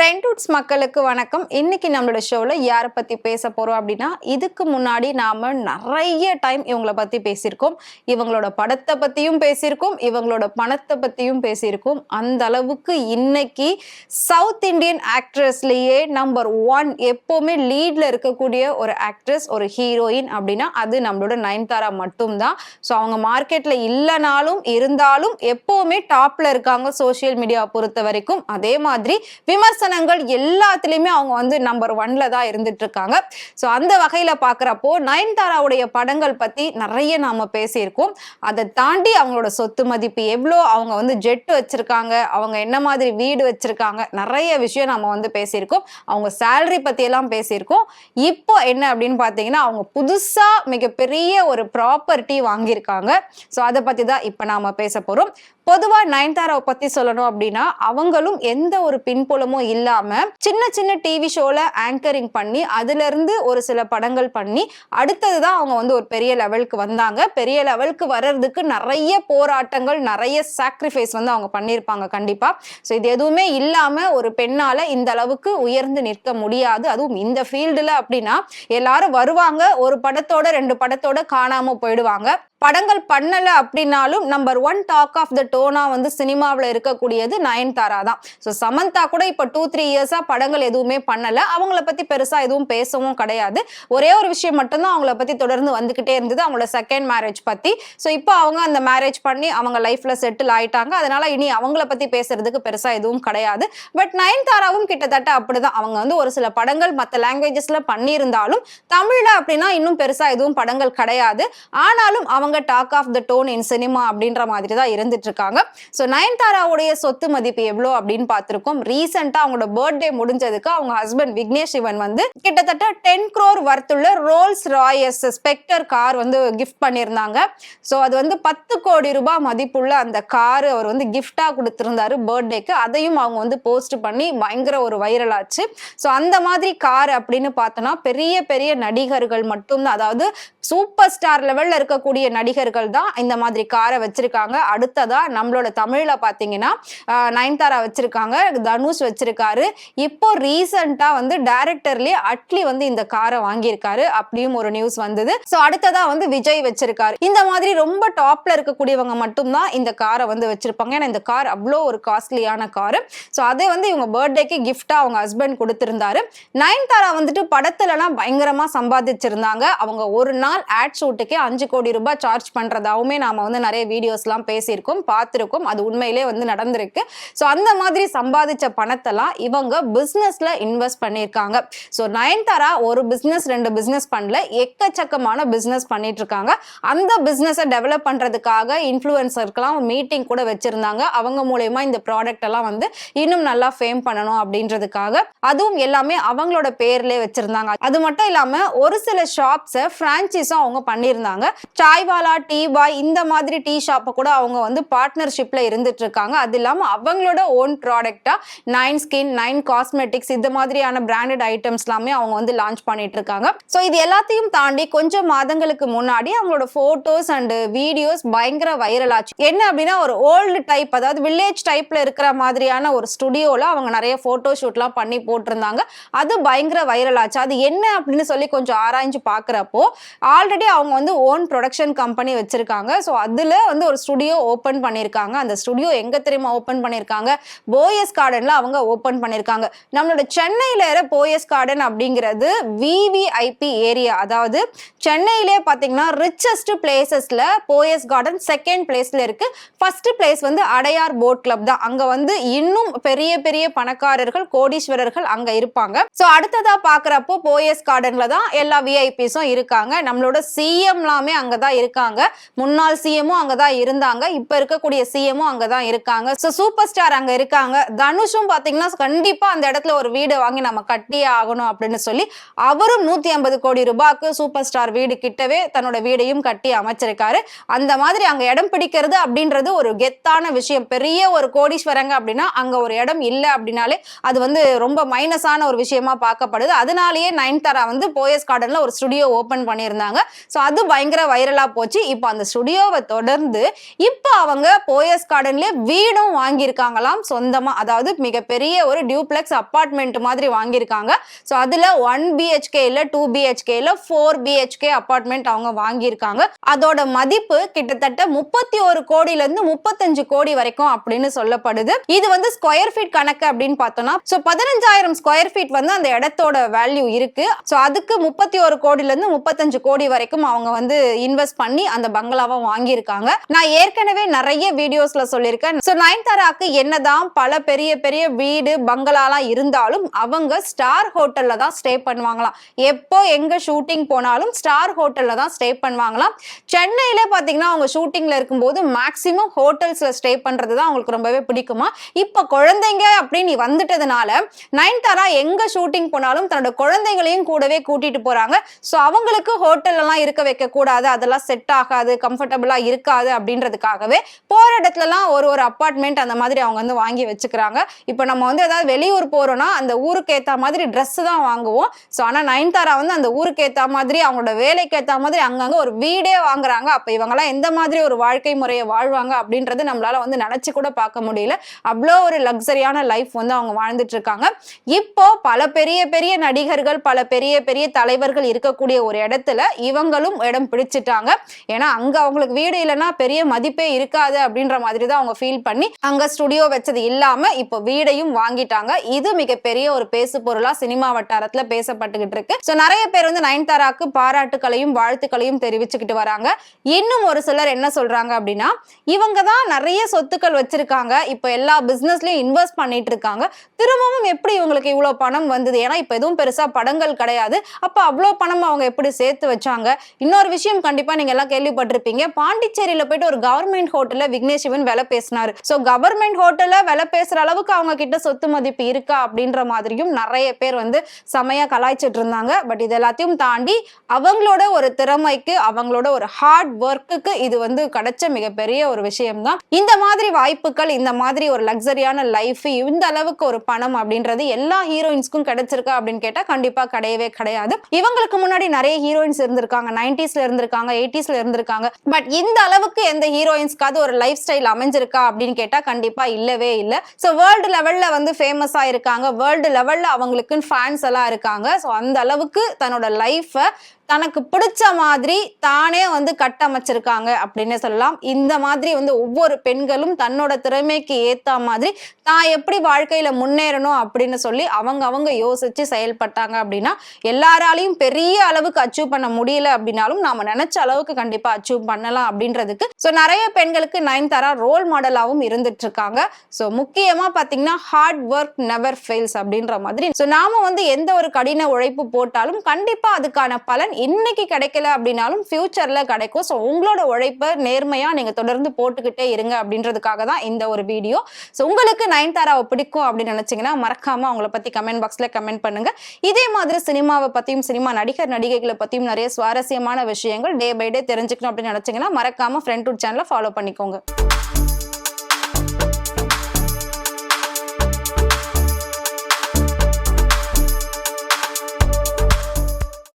ட்ரெண்ட்வுட்ஸ் மக்களுக்கு வணக்கம். இன்னைக்கு நம்மளோட ஷோல யாரை பத்தி பேச போறோம் அப்படின்னா, இதுக்கு முன்னாடி நாம நிறைய டைம் இவங்களை பத்தி பேசியிருக்கோம். இவங்களோட படத்தை பத்தியும் பேசியிருக்கோம், இவங்களோட பணத்தை பத்தியும் பேசியிருக்கோம். அந்த அளவுக்கு இன்னைக்கு சவுத் இந்தியன் ஆக்ட்ரஸ்லயே நம்பர் 1 எப்பவுமே லீட்ல இருக்கக்கூடிய ஒரு ஆக்ட்ரஸ், ஒரு ஹீரோயின் அப்படின்னா அது நம்மளோட நயன்தாரா மட்டும்தான். ஸோ அவங்க மார்க்கெட்ல இல்லைனாலும் இருந்தாலும் எப்பவுமே டாப்ல இருக்காங்க சோசியல் மீடியா பொறுத்த வரைக்கும். அதே மாதிரி விமர்சனங்கள் எல்லாத்துலயுமே அவங்க வந்து நம்பர் 1ல தான் இருந்துட்டு இருக்காங்க. ஸோ அந்த வகையில பாக்குறப்போ நயன்தாராவுடைய படங்கள் பத்தி நிறைய நாம பேசியிருக்கோம். அதை தாண்டி அவங்களோட சொத்து மதிப்பு எவ்வளோ, அவங்க வந்து ஜெட் வச்சிருக்காங்க, அவங்க என்ன மாதிரி வீடு வச்சிருக்காங்க, நிறைய விஷயம் நம்ம வந்து பேசியிருக்கோம். அவங்க சேலரி பத்தி எல்லாம் பேசியிருக்கோம். இப்போ என்ன அப்படின்னு பாத்தீங்கன்னா, அவங்க புதுசா மிகப்பெரிய ஒரு ப்ராப்பர்ட்டி வாங்கியிருக்காங்க. ஸோ அதை பத்தி தான் இப்ப நாம பேச போறோம். பொதுவா நயன்தாராவை பத்தி சொல்லணும் அப்படின்னா, அவங்களும் எந்த ஒரு பின்புலமும் இல்லாம சின்ன சின்ன டிவி ஷோல ஆங்கரிங் பண்ணி அதுல இருந்து ஒரு சில படங்கள் பண்ணி அடுத்ததுதான் அவங்க வந்து ஒரு பெரிய லெவலுக்கு வந்தாங்க. பெரிய லெவலுக்கு வர்றதுக்கு நிறைய போராட்டங்கள், நிறைய சாக்ரிஃபைஸ் வந்து அவங்க பண்ணியிருப்பாங்க கண்டிப்பா. ஸோ இது எதுவுமே இல்லாம ஒரு பெண்ணால இந்த அளவுக்கு உயர்ந்து நிற்க முடியாது. அதுவும் இந்த ஃபீல்டுல அப்படின்னா எல்லாரும் வருவாங்க, ஒரு படத்தோட 2 படத்தோட காணாம போயிடுவாங்க. படங்கள் பண்ணல அப்படின்னாலும் நம்பர் 1 டாக் ஆஃப் த டோனா வந்து சினிமாவில் இருக்கக்கூடியது நயன்தாரா தான். ஸோ சமந்தா கூட இப்போ 2-3 இயர்ஸா படங்கள் எதுவுமே பண்ணல. அவங்கள பத்தி பெருசா எதுவும் பேசவும் கிடையாது. ஒரே ஒரு விஷயம் மட்டும்தான் அவங்கள பத்தி தொடர்ந்து வந்துகிட்டே இருந்தது, அவங்களோட செகண்ட் மேரேஜ் பத்தி. ஸோ இப்போ அவங்க அந்த மேரேஜ் பண்ணி அவங்க லைஃப்ல செட்டில் ஆயிட்டாங்க. அதனால இனி அவங்கள பத்தி பேசுறதுக்கு பெருசா எதுவும் கிடையாது. பட் நயன்தாராவும் கிட்டத்தட்ட அப்படிதான். அவங்க வந்து ஒரு சில படங்கள் மற்ற லாங்குவேஜஸ்ல பண்ணியிருந்தாலும் தமிழ்ல அப்படின்னா இன்னும் பெருசா எதுவும் படங்கள் கிடையாது. ஆனாலும் அவங்க talk of the town in cinema அப்படின்ற மாதிரி தான் இருந்துட்டு இருக்காங்க. ஸோ நயன்தாராவுடைய சொத்து மதிப்பு எவ்வளோ அப்படின்னு பார்த்திருக்கோம். ரீசெண்டா அவங்களோட பர்த்டே முடிஞ்சதுக்கு அவங்க ஹஸ்பண்ட் விக்னேஷ் சிவன் வந்து கிட்டத்தட்ட 10 crore வர்த்துள்ள ரோல்ஸ் ராயஸ் ஸ்பெக்டர் கார் வந்து கிஃப்ட் பண்ணியிருந்தாங்க. ஸோ அது வந்து 10 கோடி ரூபாய் மதிப்புள்ள அந்த கார் அவர் வந்து கிஃப்டா கொடுத்திருந்தாரு பர்த்டேக்கு. அதையும் அவங்க வந்து போஸ்ட் பண்ணி பயங்கர ஒரு வைரல் ஆச்சு. ஸோ அந்த மாதிரி கார் அப்படின்னு பார்த்தோம்னா பெரிய பெரிய நடிகர்கள் மட்டும்தான், அதாவது சூப்பர் ஸ்டார் லெவல்ல இருக்கக்கூடிய நடிகர்கள் தான் இந்த மாதிரி காரை வச்சிருக்காங்க. அடுத்ததா நம்மளோட தமிழ்ல பாத்தீங்கன்னா நயன்தாரா வச்சிருக்காங்க, தனுஷ் வச்சிருக்காரு. இப்போ ரீசெண்டா வந்து டைரக்டர்லயே அட்லி வந்து இந்த காரை வாங்கியிருக்காரு அப்படியும் ஒரு நியூஸ் வந்தது. சோ அடுத்ததா வந்து விஜய் வச்சிருக்காரு. இந்த மாதிரி ரொம்ப டாப்ல இருக்கக்கூடியவங்க மட்டும்தான் இந்த காரை வந்து வச்சிருப்பாங்க. ஏன்னா இந்த கார் அவ்வளோ ஒரு காஸ்ட்லியான காரு. ஸோ அதை வந்து இவங்க பர்த்டேக்கு கிஃப்டா அவங்க ஹஸ்பண்ட் கொடுத்திருந்தாரு. நயன்தாரா வந்துட்டு படத்துல எல்லாம் பயங்கரமா சம்பாதிச்சிருந்தாங்க. அவங்க ஒரு நாள் ஆட் ஷூட்டுக்கே 5 கோடி ரூபாய் சார்ஜ் பண்றதாவுமே நாம வந்து நிறைய வீடியோஸ்லாம் பேசியிருக்கோம், பார்த்திருக்கோம். அது உண்மையிலே வந்து நடந்திருக்கு. ஸோ அந்த மாதிரி சம்பாதிச்ச பணத்தெல்லாம் இவங்க பிசினஸ்ல இன்வெஸ்ட் பண்ணியிருக்காங்க. ஸோ நயன்தாரா ஒரு பிசினஸ் 2 பிசினஸ் பண்ணல, எக்கச்சக்கமான பிசினஸ் பண்ணிட்டு இருக்காங்க. அந்த பிசினஸை டெவலப் பண்றதுக்காக இன்ஃப்ளூயன்சர்க்கெல்லாம் மீட்டிங் கூட வச்சிருந்தாங்க. அவங்க மூலமா இந்த ப்ராடக்ட் எல்லாம் வந்து இன்னும் நல்லா ஃபேம் பண்ணணும் அப்படின்றதுக்காக அதுவும் எல்லாமே அவங்களோட பேர்லயே வச்சிருந்தாங்க. அது மட்டும் இல்லாம ஒரு சில ஷாப்ஸை பிரான்ச்சைஸும் அவங்க பண்ணியிருந்தாங்க. சாய்வாலா, டீ பாய் இந்த மாதிரி டீ ஷாப்பை கூட அவங்க வந்து பார்ட்னர்ஷிப்ல இருந்துட்டு இருக்காங்க. அது இல்லாம அவங்களோட ஓன் ப்ராடக்டா 9 ஸ்கின், 9 காஸ்மெட்டிக்ஸ் இந்த மாதிரியான பிராண்டட் ஐட்டம்ஸ் எல்லாமே அவங்க வந்து லான்ச் பண்ணிட்டு இருக்காங்க. ஸோ இது எல்லாத்தையும் தாண்டி கொஞ்சம் மாதங்களுக்கு முன்னாடி அவங்களோட போட்டோஸ் அண்ட் வீடியோஸ் பயங்கர வைரல் ஆச்சு. என்ன அப்படின்னா ஒரு ஓல்டு டைப், அதாவது வில்லேஜ் டைப்ல இருக்கிற மாதிரியான ஒரு ஸ்டுடியோல அவங்க நிறைய போட்டோ ஷூட்லாம் பண்ணி போட்டிருந்தாங்க. அது பயங்கர வைரல் ஆச்சு. அது என்ன அப்படின்னு சொல்லி கொஞ்சம் ஆராய்ஞ்சு பார்க்குறப்போ ஆல்ரெடி அவங்க வந்து ஓன் ப்ரொடக்ஷன் கம்பெனி வச்சிருக்காங்க. ஸோ அதுல வந்து ஒரு ஸ்டுடியோ ஓப்பன் பண்ணியிருக்காங்க. அந்த ஸ்டுடியோ எங்க தெரியுமா ஓப்பன் பண்ணியிருக்காங்க? போயஸ் கார்டன்ல அவங்க ஓப்பன் பண்ணியிருக்காங்க. நம்மளோட சென்னையில போயஸ் கார்டன் அப்படிங்கிறது விவிஐபி ஏரியா, அதாவது சென்னையிலே பார்த்தீங்கன்னா ரிச்சஸ்ட் பிளேசஸ்ல போயஸ் கார்டன் செகண்ட் பிளேஸ்ல இருக்கு. ஃபர்ஸ்ட் பிளேஸ் வந்து அடையார் போட் கிளப் தான். அங்க வந்து இன்னும் பெரிய பெரிய பணக்காரர்கள், கோடீஸ்வரர்கள் அங்க இருப்பாங்க. ஸோ அடுத்ததா பார்க்குறப்போ போயஸ் கார்டன்ல தான் எல்லா விஐபிஸும் இருக்காங்க. நம்மளோட சிஎம்லாமே அங்கதான் இருக்காங்க. முன்னாள் சிஎமும் அங்கதான் இருந்தாங்க, இப்ப இருக்கக்கூடிய சிஎமும் அங்கதான் இருக்காங்க. சோ சூப்பர் ஸ்டார் அங்க இருக்காங்க. தனுஷும் பாத்தீங்கன்னா கண்டிப்பா அந்த இடத்துல ஒரு வீடு வாங்கி நம்ம கட்டியே ஆகணும் அப்படின்னு சொல்லி அவரும் 150 கோடி ரூபாய்க்கு சூப்பர் ஸ்டார் வீடு கிட்டவே தன்னோட வீடையும் கட்டி அமைச்சிருக்காரு. அந்த மாதிரி அங்க இடம் பிடிக்கிறது அப்படின்றது ஒரு கெத்தான விஷயம். பெரிய ஒரு கோடீஸ்வரங்க அப்படின்னா அங்க ஒரு இடம் இல்லை அப்படின்னாலே அது வந்து ரொம்ப மைனஸான ஒரு விஷயமா பார்க்கப்படுது. அதனாலேயே நயன்தாரா வந்து போயஸ் கார்டன்ல ஒரு ஸ்டுடியோ ஓபன் பண்ணியிருந்தாங்க. பண்ணியிருந்தாங்க. ஸோ அது பயங்கர வைரலா போச்சு. இப்போ அந்த ஸ்டுடியோவை தொடர்ந்து இப்போ அவங்க போயஸ் கார்டன்லயே வீடும் வாங்கியிருக்காங்களாம் சொந்தமா. அதாவது மிகப்பெரிய ஒரு டியூப்ளெக்ஸ் அப்பார்ட்மெண்ட் மாதிரி வாங்கியிருக்காங்க. ஸோ அதுல 1 BHK இல்ல 2 BHK இல்ல 4 BHK அப்பார்ட்மெண்ட் அவங்க வாங்கியிருக்காங்க. அதோட மதிப்பு கிட்டத்தட்ட 31 கோடியில இருந்து 35 கோடி வரைக்கும் அப்படின்னு சொல்லப்படுது. இது வந்து ஸ்கொயர் ஃபீட் கணக்கு அப்படின்னு பார்த்தோம்னா 15,000 ஸ்கொயர் ஃபீட் வந்து அந்த இடத்தோட வேல்யூ இருக்கு. ஸோ அதுக்கு 31 கோடியில இருந்து 35 கோடி வரைக்கும் அவங்க வந்து இன்வெஸ்ட் பண்ணி அந்த பங்களாவை வாங்கியிருக்காங்க. நான் ஏற்கனவே நிறைய வீடியோஸ்ல சொல்லியிருக்கேன். ஸோ நயன்தாராக்கு என்னதான் பல பெரிய பெரிய வீடு பங்களாலாம் இருந்தாலும் அவங்க ஸ்டார் ஹோட்டல்ல தான் ஸ்டே பண்ணுவாங்களாம். எப்போ எங்க ஷூட்டிங் போனாலும் ஸ்டார் ஹோட்டல்ல தான் ஸ்டே பண்ணுவாங்களாம். சென்னையில பாத்தீங்கன்னா அவங்க ஷூட்டிங்ல இருக்கும்போது மேக்சிமம் ஹோட்டல்ஸ்ல ஸ்டே பண்றது தான் அவங்களுக்கு ரொம்பவே பிடிக்குமா. இப்ப குழந்தைங்க அப்படின்னு வந்துட்டதுனால நயன்தாரா எங்க ஷூட்டிங் போனாலும் தன்னோட குழந்தைகளையும் கூடவே கூட்டிட்டு போறாங்க. ஸோ அவங்களுக்கு ஹோட்டல் எல்லாம் இருக்க வைக்க கூடாது, அதெல்லாம் செட் ஆகாது, கம்ஃபர்டபுளா இருக்காது அப்படின்றதுக்காகவே போற இடத்துலலாம் ஒரு அப்பார்ட்மெண்ட் அந்த மாதிரி அவங்க வந்து வாங்கி வச்சுக்கிறாங்க. இப்போ நம்ம வந்து ஏதாவது வெளியூர் போறோம்னா அந்த ஊருக்கு ஏத்த மாதிரி ட்ரெஸ் தான் வாங்குவோம். ஸோ ஆனா நயன்தாரா வந்து அந்த ஊருக்கு ஏத்த மாதிரி அவங்களோட வேலைக்கு ஏத்த மாதிரி அங்கங்க ஒரு வீடே வாங்குறாங்க. அப்ப இவங்கெல்லாம் எந்த மாதிரி ஒரு வாழ்க்கை முறையை வாழ்வாங்க அப்படின்றது நம்மளால வந்து நினைச்சு கூட பார்க்க முடியல. அவ்வளோ ஒரு லக்ஸரியான லைஃப் வந்து அவங்க வாழ்ந்துட்டு இருக்காங்க. இப்போ பல பெரிய பெரிய நடிகர்கள் பல பெரிய பெரிய தலைவர்கள் இருக்கக்கூடிய ஒரு இடத்துல இவங்களும் இடம் பிடிச்சிட்டாங்க. ஏன்னா அங்க அவங்களுக்கு வீடு இல்லைன்னா பெரிய மதிப்பே இருக்காது அப்படின்ற மாதிரி தான் அவங்க ஃபீல் பண்ணி அங்க ஸ்டுடியோ வச்சது இல்லாம இப்போ வீடையும் வாங்கிட்டாங்க. இது மிகப்பெரிய ஒரு பேசு பொருளா சினிமா வட்டாரத்துல பேசப்பட்டுக்கிட்டு இருக்கு. ஸோ நிறைய பேர் வந்து நயன்தாராக்கு பாராட்டுகளையும் வாழ்த்துக்களையும் தெரிவிச்சுக்கிட்டு வராங்க. இன்னும் ஒரு சிலர் என்ன சொல்றாங்க அப்படின்னா இவங்க தான் நிறைய சொத்துக்கள் வச்சிருக்காங்க, இப்போ எல்லா பிசினஸ்லயும் இன்வெஸ்ட் பண்ணிட்டு இருக்காங்க, திரும்பவும் எப்படி இவங்களுக்கு இவ்வளவு பணம் வந்தது? ஏன்னா இப்ப எதுவும் பெருசா படங்கள் கிடையாது, அப்ப அவ்வளவு பணம் அவங்க எப்படி சேர்த்து வச்சாங்க? இன்னொரு விஷயம் கண்டிப்பா நீங்க எல்லாம் கேள்விப்பட்டிருப்பீங்க, பாண்டிச்சேரியில போயிட்டு ஒரு கவர்மெண்ட் ஹோட்டல்ல விக்னேஷ் சிவன் விலை பேசினாரு. சோ கவர்மெண்ட் ஹோட்டல்ல விலை பேசுற அளவுக்கு அவங்க கிட்ட சொத்து மதிப்பு இருக்கா அப்படின்ற மாதிரியும் நிறைய பேர் வந்து செமையா கலாய்ச்சிட்டு இருந்தாங்க. பட் இது எல்லாத்தையும் தாண்டி அவங்களோட ஒரு திறமைக்கு அவங்களோட ஒரு ஹார்ட் ஒர்க்குக்கு இது வந்து கிடைச்ச மிகப்பெரிய ஒரு விஷயம் தான். இந்த மாதிரி வாய்ப்புகள், இந்த மாதிரி ஒரு லக்ஸரியான லைஃப், இந்த அளவுக்கு ஒரு பணம் அப்படின்றது எல்லா ஹீரோயின்ஸ்க்கும் கிடைச்சிருக்கா அப்படின்னு கேட்டா கண்டிப்பா கிடையவே கிடையாது. இவங்களுக்கு முன்னாடி நிறைய ஹீரோயின்ஸ் இருந்திருக்காங்க, 90ஸ்ல இருந்திருக்காங்க, 80ஸ்ல இருந்திருக்காங்க. பட் இந்த அளவுக்கு எந்த ஹீரோயின்ஸ்க்காவது ஒரு லைஃப் ஸ்டைல் அமைஞ்சிருக்கா அப்படின்னு கேட்டா கண்டிப்பா இல்லவே இல்லை. ஸோ வேர்ல்டு லெவல்ல வந்து ஃபேமஸா இருக்காங்க, வேர்ல்டு லெவல்ல அவங்களுக்குன்னு ஃபேன்ஸ் எல்லாம் இருக்காங்க. ஸோ அந்த அளவுக்கு தன்னோட லைஃபை தனக்கு பிடிச்ச மாதிரி தானே வந்து கட்டமைச்சிருக்காங்க அப்படின்னு சொல்லலாம். இந்த மாதிரி வந்து ஒவ்வொரு பெண்களும் தன்னோட திறமைக்கு ஏத்த மாதிரி தான் எப்படி வாழ்க்கையில முன்னேறணும் அப்படின்னு சொல்லி அவங்க யோசிச்சு செயல்பட்டாங்க அப்படின்னா எல்லாராலையும் பெரிய அளவுக்கு அச்சீவ் பண்ண முடியல அப்படின்னாலும் நாம நினைச்ச அளவுக்கு கண்டிப்பா அச்சீவ் பண்ணலாம் அப்படின்றதுக்கு ஸோ நிறைய பெண்களுக்கு நயன்தாரா ரோல் மாடலாகவும் இருந்துட்டு இருக்காங்க. ஸோ முக்கியமா பாத்தீங்கன்னா ஹார்ட் ஒர்க் நெவர் ஃபெயில்ஸ் அப்படின்ற மாதிரி ஸோ நாம வந்து எந்த ஒரு கடின உழைப்பு போட்டாலும் கண்டிப்பா அதுக்கான பலன் இன்னைக்கு கிடைக்கல அப்படின்னாலும் ஃபியூச்சர்ல கிடைக்கும். ஸோ உங்களோட உழைப்பை நேர்மையா நீங்க தொடர்ந்து போட்டுக்கிட்டே இருங்க அப்படின்றதுக்காக தான் இந்த ஒரு வீடியோ. ஸோ உங்களுக்கு நயன்தாராவை பிடிக்கும் அப்படின்னு நினைச்சீங்கன்னா மறக்காம அவங்கள பத்தி கமெண்ட் பாக்ஸ்ல கமெண்ட் பண்ணுங்க. இதே மாதிரி சினிமாவை பத்தியும் சினிமா நடிகர் நடிகைகளை பத்தியும் நிறைய சுவாரஸ்யமான விஷயங்கள் டே பை டே தெரிஞ்சுக்கணும் அப்படின்னு நினைச்சீங்கன்னா மறக்காம ஃப்ரெண்ட் டூ சேனலை ஃபாலோ பண்ணிக்கோங்க.